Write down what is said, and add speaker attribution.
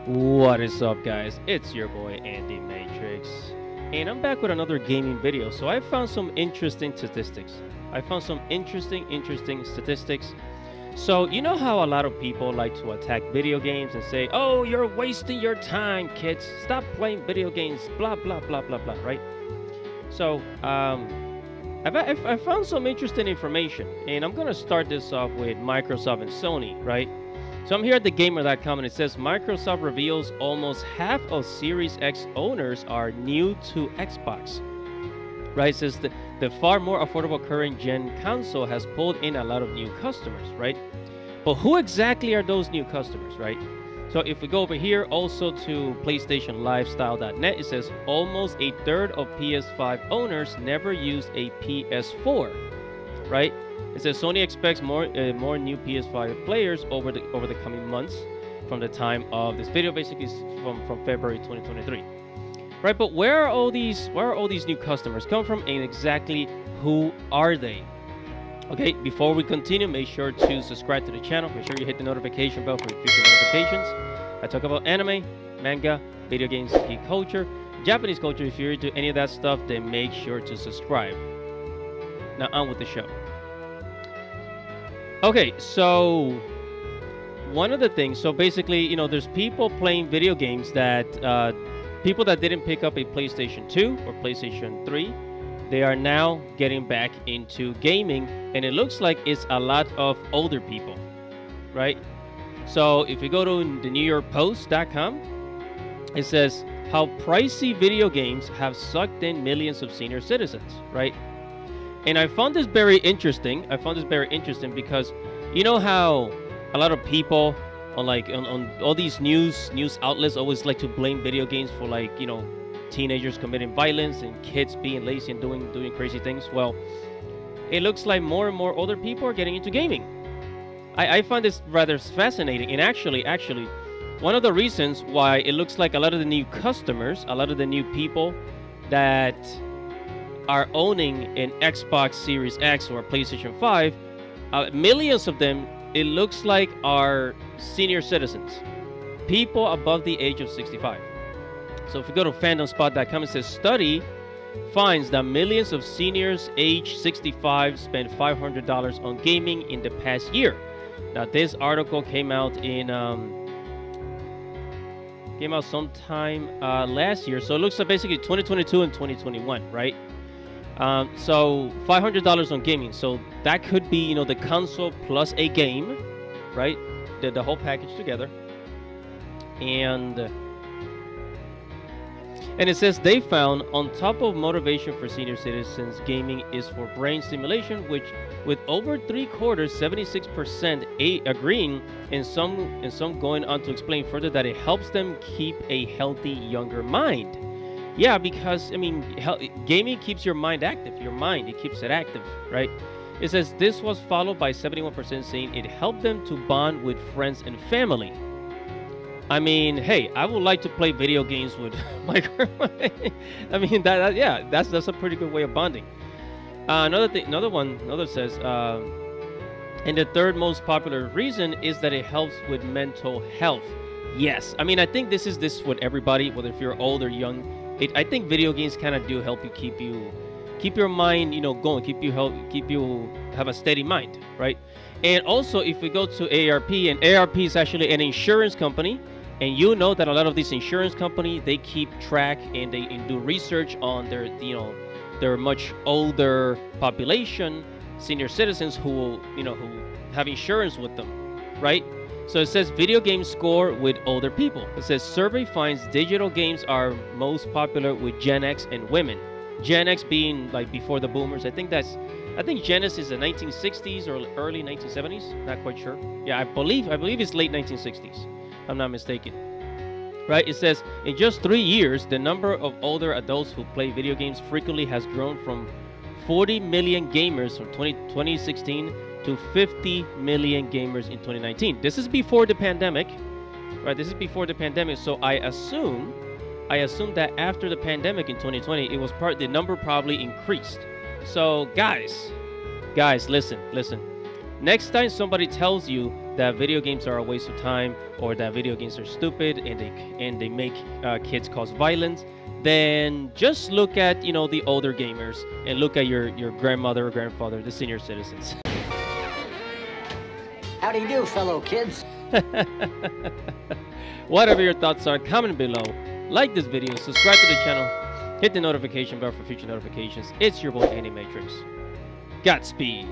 Speaker 1: What is up, guys? It's your boy Andy Matrix, and I'm back with another gaming video. So I found some interesting statistics. Statistics. So you know how a lot of people like to attack video games and say, "Oh, you're wasting your time, kids. Stop playing video games." Blah blah blah blah blah. Right? So I found some interesting information, and I'm gonna start this off with Microsoft and Sony, right? So I'm here at thegamer.com, and it says Microsoft reveals almost half of Series X owners are new to Xbox. Right? It says the far more affordable current gen console has pulled in a lot of new customers, right? But who exactly are those new customers, right? So if we go over here also to PlayStationLifestyle.net, it says almost a third of PS5 owners never used a PS4, right? It says Sony expects more new PS5 players over the coming months from the time of this video, basically from February 2023, right? But where are all these new customers come from, and exactly who are they? Okay, before we continue, make sure to subscribe to the channel. Make sure you hit the notification bell for future notifications. I talk about anime, manga, video games, geek culture, Japanese culture. If you're into any of that stuff, then make sure to subscribe. Now on with the show. Okay, so one of the things, so basically, you know, there's people playing video games that, people that didn't pick up a PlayStation 2 or PlayStation 3, they are now getting back into gaming, and it looks like it's a lot of older people, right? So if you go to the NewYorkPost.com, it says how pricey video games have sucked in millions of senior citizens, right? And I found this very interesting. Because you know how a lot of people on all these news outlets always like to blame video games for, like, you know, teenagers committing violence and kids being lazy and doing crazy things. Well, it looks like more and more older people are getting into gaming. I find this rather fascinating, and actually one of the reasons why it looks like a lot of the new customers, a lot of the new people that are owning an Xbox Series X or a PlayStation 5, millions of them, it looks like, are senior citizens, people above the age of 65. So if you go to fandomspot.com, it says study finds that millions of seniors age 65 spent $500 on gaming in the past year. Now this article came out sometime last year, so it looks like basically 2022 and 2021, right? So $500 on gaming, so that could be, you know, the console plus a game, right? The whole package together. And it says they found, on top of motivation for senior citizens, gaming is for brain stimulation, which with over 3/4, 76% agreeing, and some going on to explain further that it helps them keep a healthy younger mind. Yeah, because, I mean, gaming keeps your mind active. It keeps it active, right? It says this was followed by 71% saying it helped them to bond with friends and family. I mean, hey, I would like to play video games with my grandma. I mean, that's a pretty good way of bonding. Another says, and the third most popular reason is that it helps with mental health. Yes, I mean, I think this is with everybody, whether if you're old or young. I think video games kind of do help you keep your mind, you know, going, keep you have a steady mind, right? And also, if we go to AARP, and AARP is actually an insurance company, and you know that a lot of these insurance companies, they keep track and they do research on their much older population, senior citizens who have insurance with them, right? So it says video games score with older people. It says survey finds digital games are most popular with Gen X and women. Gen X being like before the boomers. I think Gen X is the 1960s or early 1970s. Not quite sure. Yeah, I believe it's late 1960s. If I'm not mistaken. Right? It says in just 3 years, the number of older adults who play video games frequently has grown from 40 million gamers from 2016 to 50 million gamers in 2019. This is before the pandemic, right? This is before the pandemic. So I assume that after the pandemic in 2020, the number probably increased. So guys, listen. Next time somebody tells you that video games are a waste of time, or that video games are stupid and they make kids cause violence, then just look at, you know, the older gamers, and look at your grandmother or grandfather, the senior citizens.
Speaker 2: How do you do, fellow kids?
Speaker 1: Whatever your thoughts are, comment below. Like this video, subscribe to the channel, hit the notification bell for future notifications. It's your boy Animatrix. Godspeed.